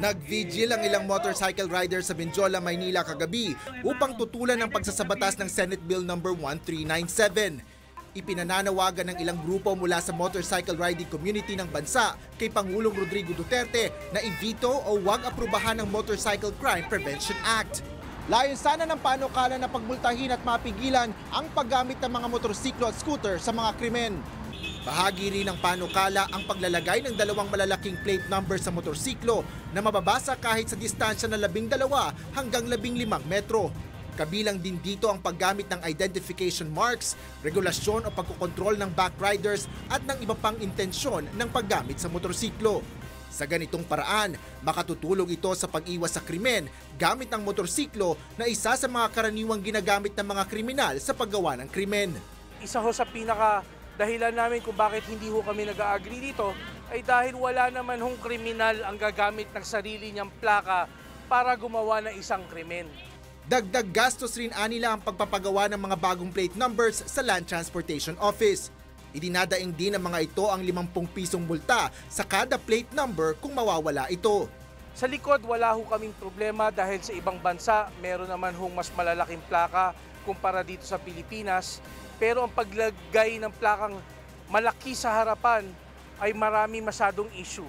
Nag-vigil ang ilang motorcycle riders sa Benjola, Maynila kagabi upang tutulan ang pagsasabatas ng Senate Bill No. 1397. Ipinananawagan ng ilang grupo mula sa motorcycle riding community ng bansa kay Pangulong Rodrigo Duterte na i-veto o huwag aprubahan ang Motorcycle Crime Prevention Act. Layon sana ng panukala na pagmultahin at mapigilan ang paggamit ng mga motorsiklo at scooter sa mga krimen. Bahagi rin ng panukala ang paglalagay ng dalawang malalaking plate number sa motorsiklo na mababasa kahit sa distansya na 12 hanggang 15 metro. Kabilang din dito ang paggamit ng identification marks, regulasyon o pagkokontrol ng backriders at ng iba pang intensyon ng paggamit sa motorsiklo. Sa ganitong paraan, makatutulong ito sa pag-iwas sa krimen gamit ang motorsiklo na isa sa mga karaniwang ginagamit ng mga kriminal sa paggawa ng krimen. Isa ho sa dahilan namin kung bakit hindi ho kami nag-agree dito ay dahil wala naman hong kriminal ang gagamit ng sarili niyang plaka para gumawa ng isang krimen. Dagdag gastos rin anila ang pagpapagawa ng mga bagong plate numbers sa Land Transportation Office. Idinadaing din ng mga ito ang 50 pisong multa sa kada plate number kung mawawala ito. Sa likod wala ho kaming problema dahil sa ibang bansa meron naman hong mas malalaking plaka kumpara dito sa Pilipinas. Pero ang paglagay ng plakang malaki sa harapan ay marami masyadong issue.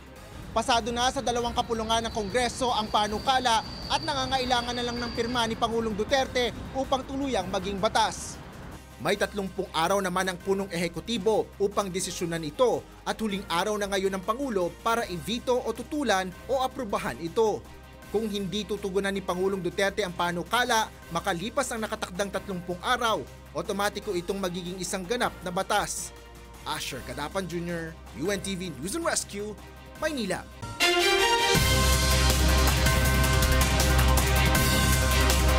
Pasado na sa 2 kapulungan ng Kongreso ang panukala at nangangailangan na lang ng pirma ni Pangulong Duterte upang tuluyang maging batas. May 30 araw naman ang punong ehekutibo upang desisyonan ito at huling araw na ngayon ng Pangulo para i-veto o tutulan o aprubahan ito. Kung hindi tutugunan ni Pangulong Duterte ang panukala, makalipas ang nakatakdang 30 araw, otomatiko itong magiging isang ganap na batas. Asher Cadapan Jr., UNTV News and Rescue, Maynila.